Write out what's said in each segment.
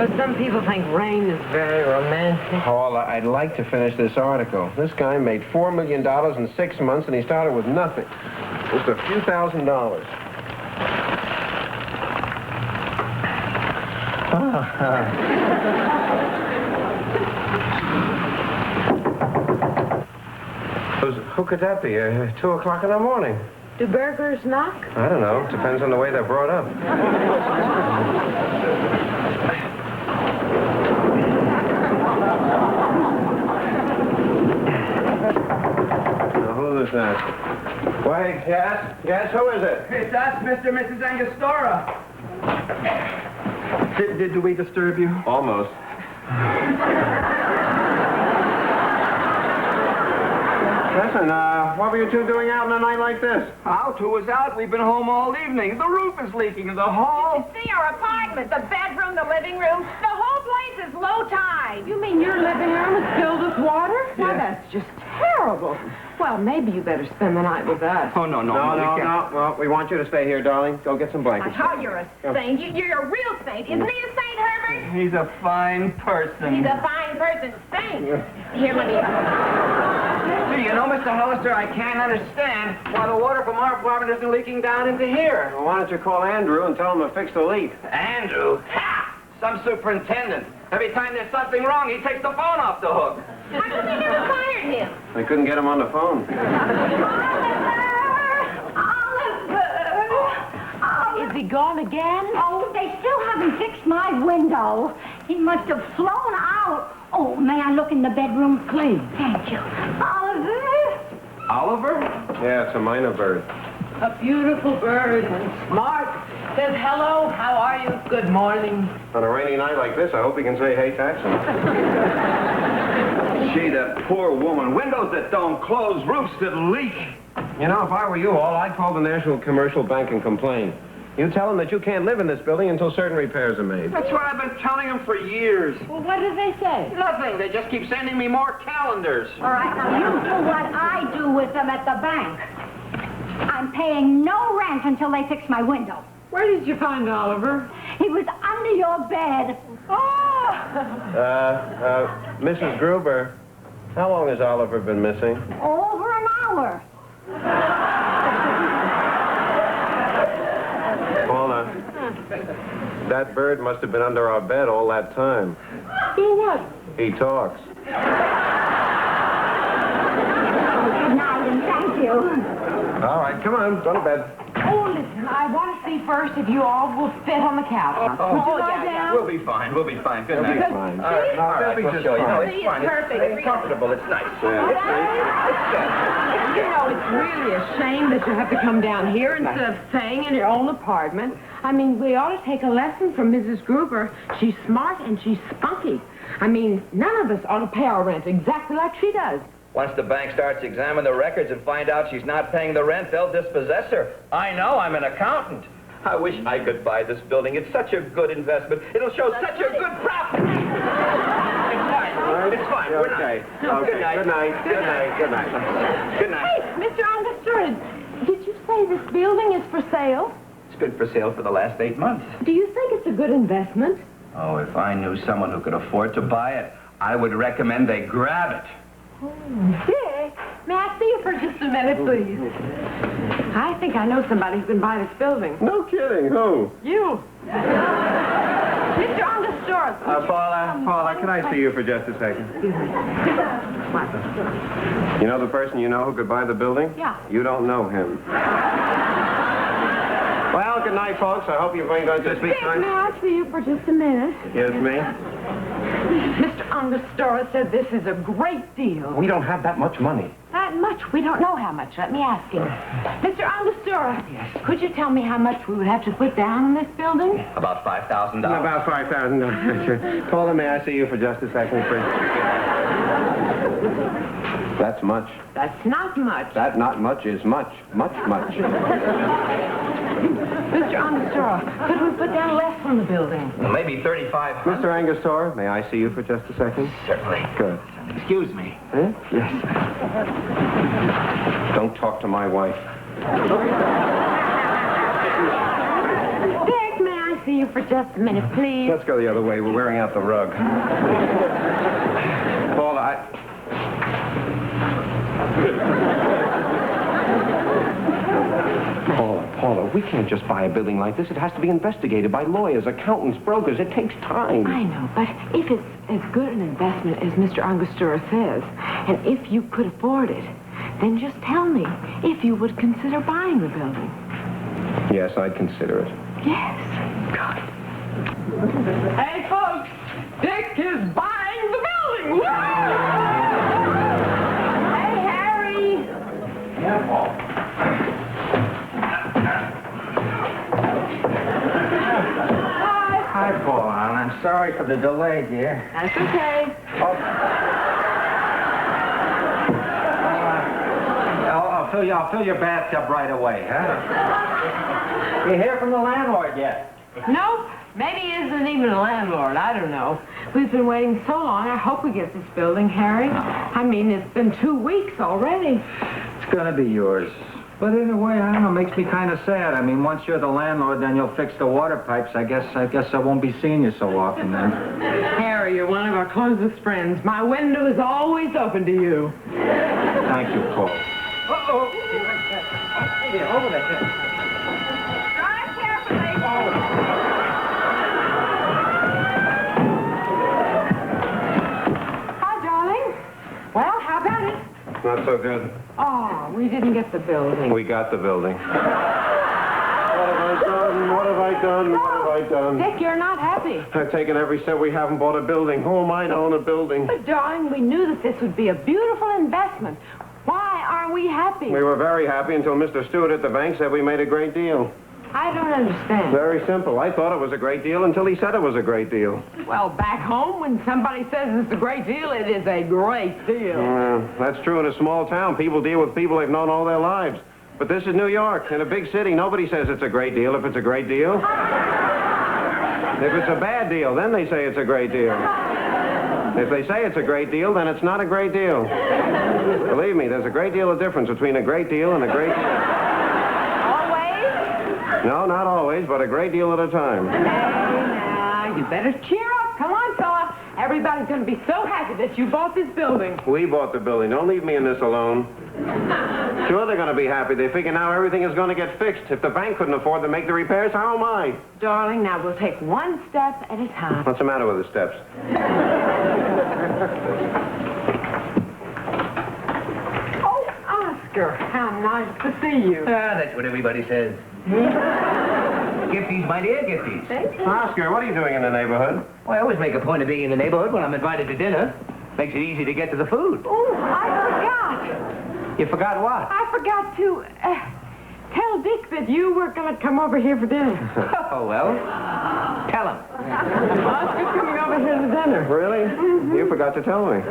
know, some people think rain is very romantic. Paula, I'd like to finish this article. This guy made $4 million in 6 months, and he started with nothing. Just a few $1,000s. Who could that be? 2 o'clock in the morning. Do burglars knock? I don't know. Depends on the way they're brought up. Now, who is that? Wait, yes? Yes, who is it? It's us, Mr. and Mrs. Angostura. Did we disturb you? Almost. Listen, what were you two doing out on a night like this? Out? Who was out? We've been home all evening. The roof is leaking in the hall. You see our apartment, the bedroom, the living room, the whole place is low tide. You mean your living room is filled with water? Why, that's just terrible. Well, maybe you better spend the night with us. Oh, no. No. Well, we want you to stay here, darling. Go get some blankets. Oh, you're a saint. You're a real saint. Isn't he a saint, Herbert? He's a fine person. He's a fine person. Saint. Here, let me... Gee, you know, Mr. Hollister, I can't understand why the water from our apartment isn't leaking down into here. Well, why don't you call Andrew and tell him to fix the leak? Andrew? Ha! Some superintendent. Every time there's something wrong, he takes the phone off the hook. How come they never fired him? They couldn't get him on the phone. Oliver! Is he gone again? Oh, they still haven't fixed my window. He must have flown out. Oh, may I look in the bedroom? Please. Thank you. Oliver? Oliver? Yeah, it's a minor bird. A beautiful bird and smart. Says hello, how are you? Good morning. On a rainy night like this, I hope he can say, hey, taxi. Gee, that poor woman. Windows that don't close, roofs that leak. You know, if I were you all, I'd call the National Commercial Bank and complain. You tell them that you can't live in this building until certain repairs are made. That's what I've been telling them for years. Well, what did they say? Nothing. They just keep sending me more calendars. All right, now you do what I do with them at the bank. I'm paying no rent until they fix my window. Where did you find Oliver? He was under your bed. Oh! Mrs. Gruber, how long has Oliver been missing? Over an hour. Paula, that bird must have been under our bed all that time. Do what? He talks. Good night, and thank you. All right, come on, go to bed. Oh, listen, I want to see first if you all will fit on the couch. Would you lie down? We'll be fine. We'll be fine. Good night. Fine. All right, we'll show you. No, See, it's fine. it's perfect. It's comfortable. It's nice. You know, it's really a shame that you have to come down here instead of staying in your own apartment. I mean, we ought to take a lesson from Mrs. Gruber. She's smart and she's spunky. I mean, none of us ought to pay our rent exactly like she does. Once the bank starts to examine the records and find out she's not paying the rent, they'll dispossess her. I know, I'm an accountant. I wish I could buy this building. It's such a good investment. It'll show such a good profit. It's fine. It's fine. We're Okay. not. Okay. Good night. Good night. Good night. Good night. Good night. Hey, Mr. Understood, did you say this building is for sale? It's been for sale for the last 8 months. Do you think it's a good investment? Oh, if I knew someone who could afford to buy it, I would recommend they grab it. Dick, may I see you for just a minute, please? I think I know somebody who can buy this building. No kidding. Who? You. Mr. Understood. Paula, can I see you for just a second? You know the person you know who could buy the building? Yeah. You don't know him. Well, good night, folks. I hope you're going to speak Dick, may I see you for just a minute? Yes, me? Mr. Angostura said this is a great deal. We don't have that much money. That much? We don't know how much. Let me ask him. Mr. Angostura, could you tell me how much we would have to put down in this building? About $5,000. About $5,000. Paula, may I see you for just a second, please? That's much. That's not much. That not much is much. Much. Mr. Angostura, could we put down less on the building? Well, maybe 35. Mr. Angostura, may I see you for just a second? Certainly. Good. Excuse me. Huh? Yes. Don't talk to my wife. Dick, may I see you for just a minute, please? Let's go the other way. We're wearing out the rug. Paula, Paula, we can't just buy a building like this. It has to be investigated by lawyers, accountants, brokers. It takes time. I know, but if it's as good an investment as Mr. Angostura says, and if you could afford it, then just tell me if you would consider buying the building. Yes, I'd consider it. Yes. God. Hey, folks, Dick is buying the building. Woo! Hey, Harry. Yeah, Paul. Hi, Paula. I'm sorry for the delay, dear. That's okay. I'll fill your bathtub right away, huh? You hear from the landlord yet? Nope. Maybe he isn't even a landlord. I don't know. We've been waiting so long. I hope we get this building, Harry. I mean, it's been 2 weeks already. It's gonna be yours. But in a way, I don't know, makes me kind of sad. I mean, once you're the landlord, then you'll fix the water pipes. I guess I won't be seeing you so often then. Harry, you're one of our closest friends. My window is always open to you. Thank you, Paul. Uh-oh. Yeah, over there. Drive carefully. Hi, darling. Well, how about it? Not so good. Oh, we didn't get the building. We got the building. What have I done? What have I done? What have I done? Dick, you're not happy. I've taken every step. We haven't bought a building. Who am I to own a building? But, darling, we knew that this would be a beautiful investment. Why aren't we happy? We were very happy until Mr. Stewart at the bank said we made a great deal. I don't understand. Very simple. I thought it was a great deal until he said it was a great deal. Well, back home, when somebody says it's a great deal, it is a great deal. That's true in a small town. People deal with people they've known all their lives. But this is New York. In a big city, nobody says it's a great deal if it's a great deal. If it's a bad deal, then they say it's a great deal. If they say it's a great deal, then it's not a great deal. Believe me, there's a great deal of difference between a great deal and a great deal. Always? No, not always, but a great deal at a time. Hey, now, you better cheer up. Come on, fella. Everybody's going to be so happy that you bought this building. We bought the building. Don't leave me in this alone. Sure, they're going to be happy. They figure now everything is going to get fixed. If the bank couldn't afford to make the repairs, how am I? Darling, now we'll take one step at a time. What's the matter with the steps? Oh, Oscar, how nice to see you. Ah, that's what everybody says. Gifties, my dear, gifties. Oscar, what are you doing in the neighborhood? Well, I always make a point of being in the neighborhood when I'm invited to dinner. Makes it easy to get to the food. Oh, I forgot. You forgot what? I forgot to tell Dick that you were going to come over here for dinner. Oh, well, tell him. Oscar's coming over here to dinner. Really? Mm-hmm. You forgot to tell me.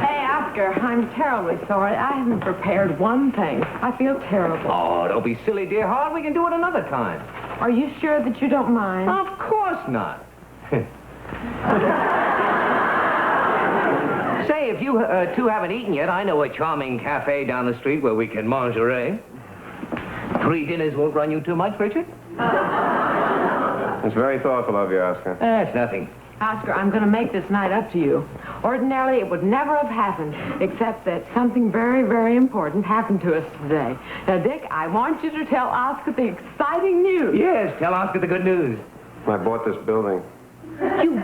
Hey, Oscar, I'm terribly sorry. I haven't prepared one thing. I feel terrible. Oh, don't be silly, dear heart. We can do it another time. Are you sure that you don't mind? Of course not. Say, if you two haven't eaten yet, I know a charming cafe down the street where we can mangeray. 3 dinners won't run you too much, Richard? It's very thoughtful of you, Oscar. That's nothing. Oscar, I'm going to make this night up to you. Ordinarily, it would never have happened, except that something very, very important happened to us today. Now, Dick, I want you to tell Oscar the exciting news. Yes, tell Oscar the good news. I bought this building. You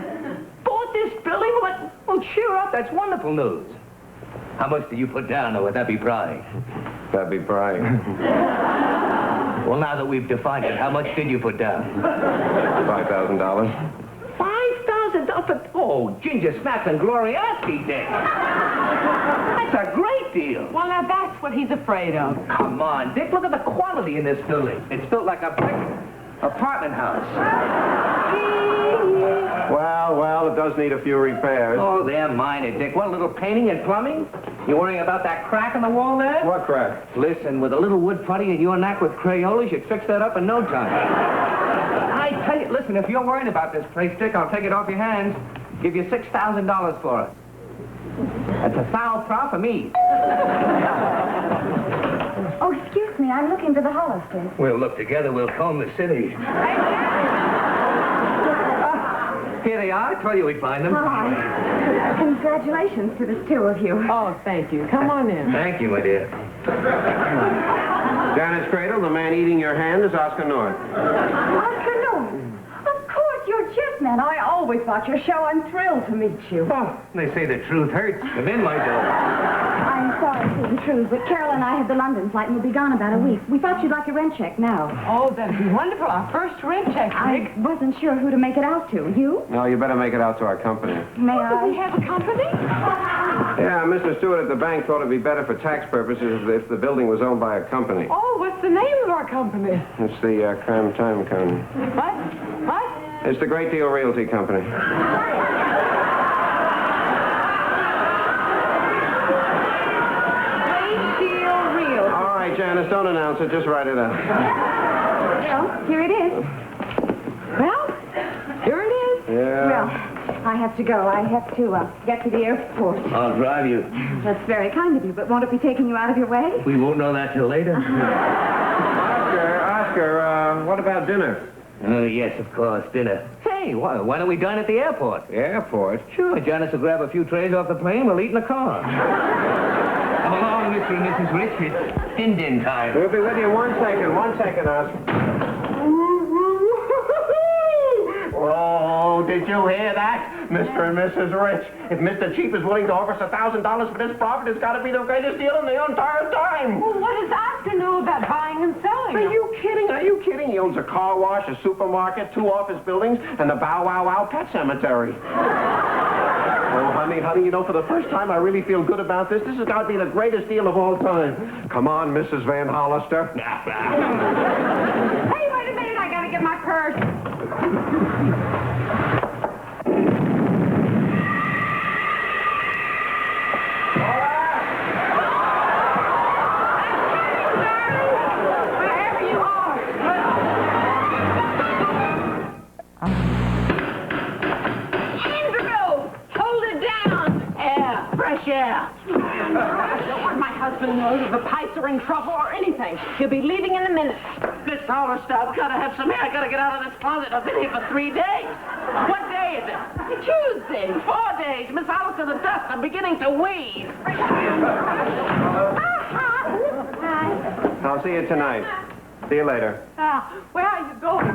bought this building? What? Well, cheer up. That's wonderful news. How much do you put down, or would that be prying? That'd be prying. Well, now that we've defined it, how much did you put down? $5,000. $5,000? Oh, ginger snaps and gloriosity, Dick. That's a great deal. Well, now, that's what he's afraid of. Come on, Dick, look at the quality in this building. It's built like a brick apartment house. Well, it does need a few repairs. Oh, they're minor, Dick. What, a little painting and plumbing? You worrying about that crack in the wall there? What crack? Listen, with a little wood putty and your knack with Crayolas, you'd fix that up in no time. I tell you, listen, if you're worried about this place, Dick, I'll take it off your hands. Give you $6,000 for it. That's a foul pro for me. Oh, Oh, excuse me. I'm looking for the Hollisters. We'll look together. We'll comb the city. Here they are. I told you we'd find them. Hi. Congratulations to the two of you. Oh, thank you. Come on in. Thank you, my dear. Janet's Cradle, the man eating your hand is Oscar North. Oscar North. Of course, you're Chessman. I always watch your show. I'm thrilled to meet you. Oh, they say the truth hurts. Come in, my dear. I'm sorry to intrude, but Carol and I have the London flight and we'll be gone about a week. We thought you'd like a rent check now. Oh, that'd be wonderful. Our first rent check, Rick. I wasn't sure who to make it out to. You? No, you better make it out to our company. May Do we I? have a company? Yeah, Mr. Stewart at the bank thought it'd be better for tax purposes if the building was owned by a company. Oh, what's the name of our company? It's the Crime Time Company. What? What? It's the Great Deal Realty Company. All right, Janice, don't announce it. Just write it out. Well, here it is. Well, here it is. Yeah. Well, I have to go. I have to get to the airport. I'll drive you. That's very kind of you, but won't it be taking you out of your way? We won't know that till later. Oscar, what about dinner? Oh, yes, of course, dinner. Hey, why don't we dine at the airport? The airport? Sure, Janice will grab a few trays off the plane. We'll eat in the car. Come along, Mr. and Mrs. Rich. It's din-din time. We'll be with you in 1 second. 1 second, Oscar. Oh, did you hear that, Mr. and Mrs. Rich? If Mr. Cheap is willing to offer us $1,000 for this profit, it's got to be the greatest deal in the entire time. Well, what does Oscar know about buying and selling? Are you kidding? Are you kidding? He owns a car wash, a supermarket, 2 office buildings, and the Bow Wow Wow Pet Cemetery. Oh, honey, you know, for the first time, I really feel good about this. This has got to be the greatest deal of all time. Come on, Mrs. Van Hollister. Hey, wait a minute. I got to get my purse. Wherever you are. Andrew, hold it down. Air, fresh air. I don't want my husband knows if the pipes are in trouble or anything. He'll be leaving in a minute. Miss Hollister, I've got to have some air. I've got to get out of this closet. I've been here for 3 days. What day is it? Tuesday. 4 days. Miss Hollister, the dust. I'm beginning to wheeze. I'll see you tonight. See you later. Where are you going?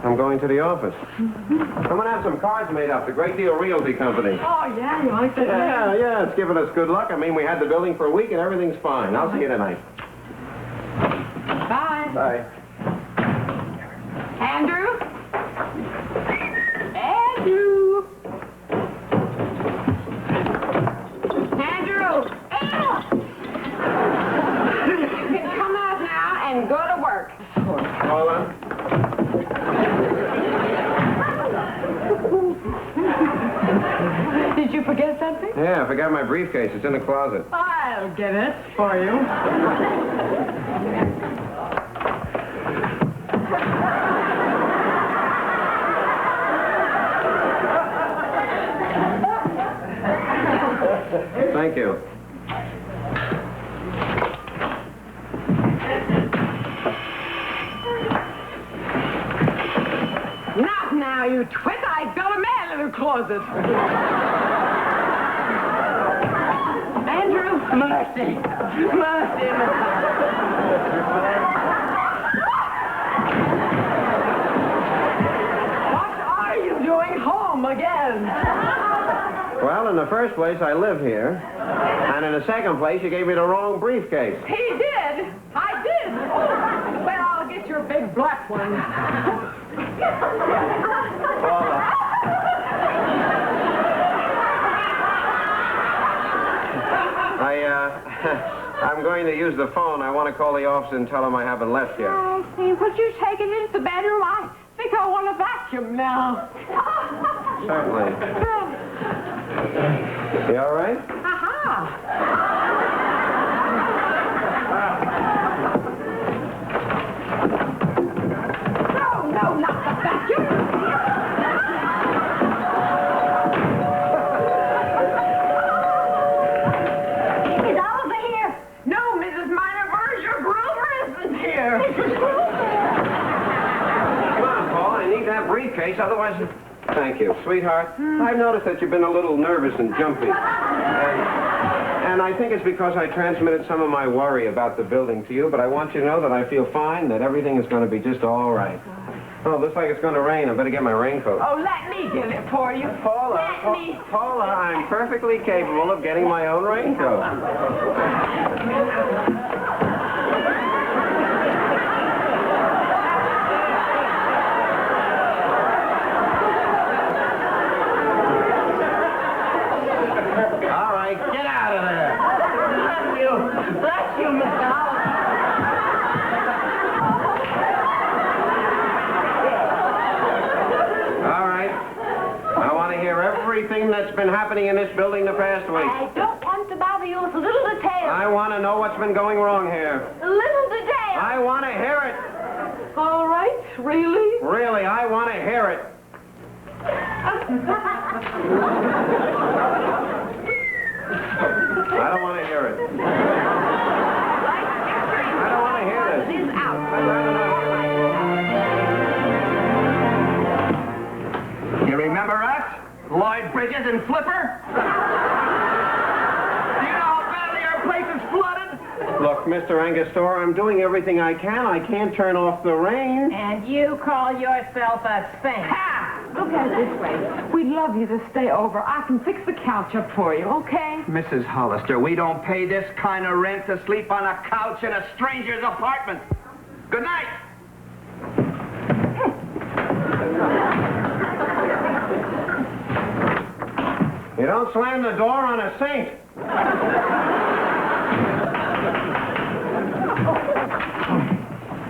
I'm going to the office. I'm going to have some cards made up. The Great Deal Realty Company. Oh, yeah, you like that? Yeah, it's giving us good luck. I mean, we had the building for a week and everything's fine. I'll see you tonight. Bye. Bye. Andrew? Andrew? Andrew? You can come out now and go to work. Paula? Did you forget something? Yeah, I forgot my briefcase. It's in the closet. I'll get it for you. Thank you. Not now, you twit. I built a man in the closet. Andrew? Mercy. Mercy. What are you doing home again? Well, in the first place, I live here. And in the second place, you gave me the wrong briefcase. He did. I did. Oh, well, I'll get your big black one. Paula. I'm going to use the phone. I want to call the office and tell them I haven't left yet. I see. Would you take it into the bedroom? I think I want to vacuum now. Certainly. You all right? No, not the vacuum. Is Oliver here? No, Mrs. Minor, where's your case. Otherwise... Thank you. Sweetheart, I've noticed that you've been a little nervous and jumpy. And I think it's because I transmitted some of my worry about the building to you, but I want you to know that I feel fine, that everything is going to be just all right. Oh, looks like it's going to rain. I better get my raincoat. Oh, let me get it for you. Paula, I'm perfectly capable of getting my own raincoat. All right, get out of there. Bless you, Mr. Hollis. All right. I want to hear everything that's been happening in this building the past week. I don't want to bother you with little details. I want to know what's been going wrong here. Little details. I want to hear it. All right, really? Really, I want to hear it. I don't want to hear it. I don't want to hear this. It is out. I'd rather not. You remember us? Lloyd Bridges and Flipper? Do you know how badly our place is flooded? Look, Mr. Angostura, I'm doing everything I can. I can't turn off the rain. And you call yourself a saint. Ha! Look at it this way. We'd love you to stay over. I can fix the couch up for you, okay? Mrs. Hollister, we don't pay this kind of rent to sleep on a couch in a stranger's apartment. Good night. You don't slam the door on a saint.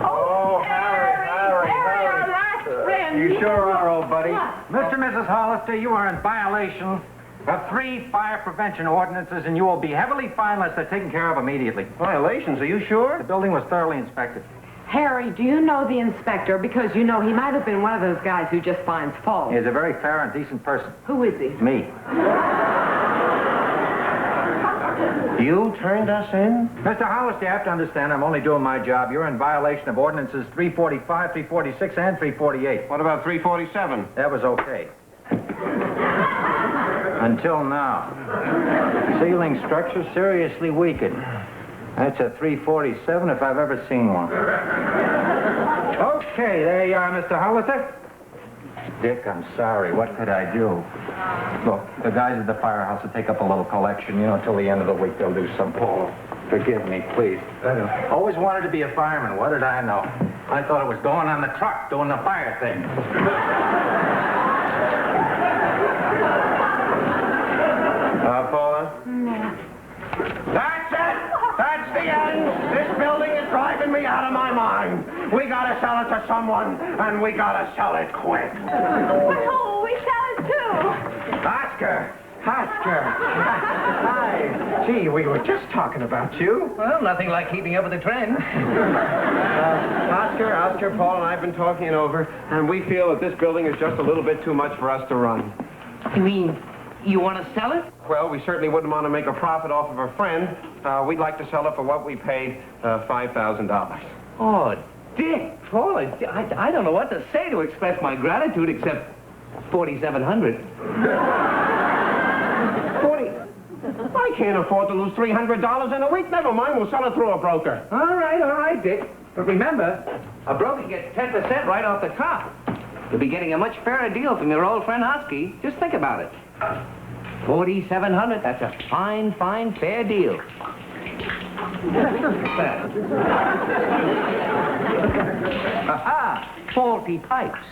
Oh, Harry. Our last friend. You sure are, old buddy. Mr. and Mrs. Hollister, you are in violation of 3 fire prevention ordinances, and you will be heavily fined unless they're taken care of immediately. Violations, are you sure? The building was thoroughly inspected. Harry, do you know the inspector? Because, you know, he might have been one of those guys who just finds fault. He's a very fair and decent person. Who is he? Me. You turned us in? Mr. Hollister, you have to understand I'm only doing my job. You're in violation of ordinances 345, 346, and 348. What about 347? That was okay. Until now. Ceiling structure seriously weakened. That's a 347 if I've ever seen one. Okay, there you are, Mr. Hollister. Dick, I'm sorry. What could I do? Look, the guys at the firehouse will take up a little collection. You know, till the end of the week they'll do some. Oh, forgive me, please. Always wanted to be a fireman. What did I know? I thought it was going on the truck, doing the fire thing. Paula? That's it! That's the end! This building is driving me out of my mind. We gotta sell it to someone, and we gotta sell it quick. Oh, we sell it too. Oscar! Hi. Gee, we were just talking about you. Well, nothing like keeping up with the trend. Oscar, Paul, and I have been talking it over, and we feel that this building is just a little bit too much for us to run. You mean you want to sell it? Well, we certainly wouldn't want to make a profit off of a friend. We'd like to sell it for what we paid, $5,000. Oh, Dick, Paula, I don't know what to say to express my gratitude except 4,700. 40. I can't afford to lose $300 in a week. Never mind, we'll sell it through a broker. All right, Dick. But remember, a broker gets 10% right off the top. You'll be getting a much fairer deal from your old friend Hosky. Just think about it. 4,700, that's a fine, fair deal. Aha! Faulty pipes.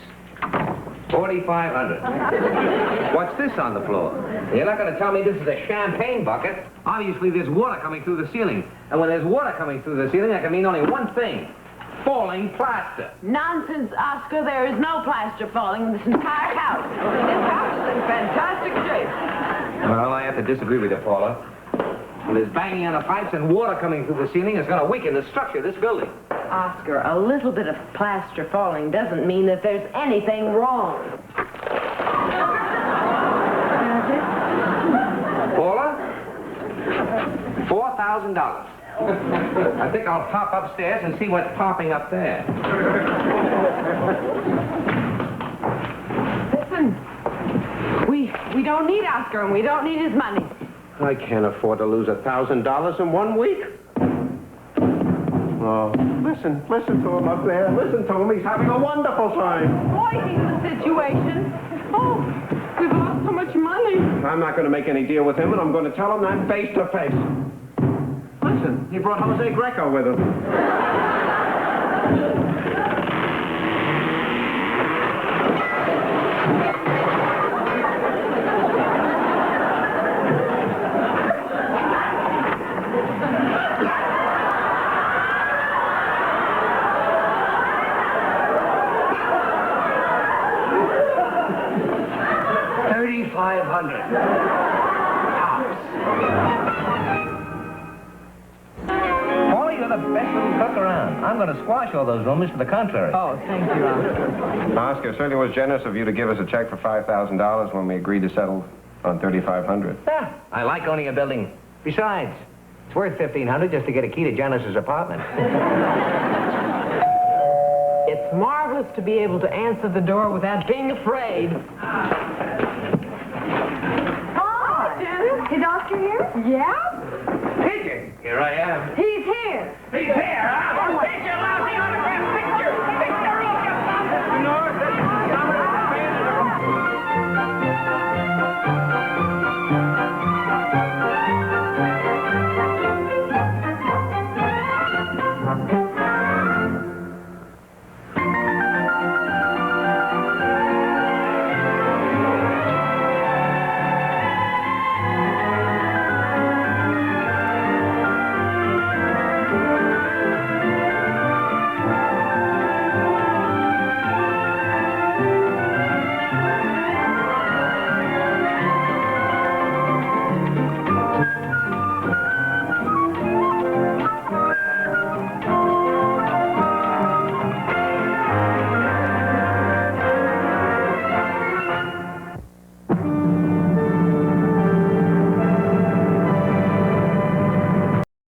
4,500. What's this on the floor? You're not going to tell me this is a champagne bucket. Obviously, there's water coming through the ceiling. And when there's water coming through the ceiling, that can mean only one thing. Falling plaster. Nonsense, Oscar. There is no plaster falling in this entire house. This house is in fantastic shape. Well, I have to disagree with you, Paula. When there's banging on the pipes and water coming through the ceiling, it's going to weaken the structure of this building. Oscar, a little bit of plaster falling doesn't mean that there's anything wrong. Paula? $4,000. I think I'll pop upstairs and see what's popping up there. We don't need Oscar, and we don't need his money. I can't afford to lose $1,000 in 1 week. Oh, listen to him up there. Listen to him. He's having a wonderful time. Avoiding the situation. Oh, we've lost so much money. I'm not going to make any deal with him, and I'm going to tell him that face to face. Listen, he brought Jose Greco with him. Paula, you're the best little cook around. I'm going to squash all those rumors to the contrary. Oh, thank you, Oscar. Oscar, it certainly was generous of you to give us a check for $5,000 when we agreed to settle on $3,500. Yeah, I like owning a building. Besides, it's worth $1,500 just to get a key to Janice's apartment. It's marvelous to be able to answer the door without being afraid. Is Oscar here? Yeah? Pigeon, here I am. He's here. He's here, huh? Here's your lousy autograph picture.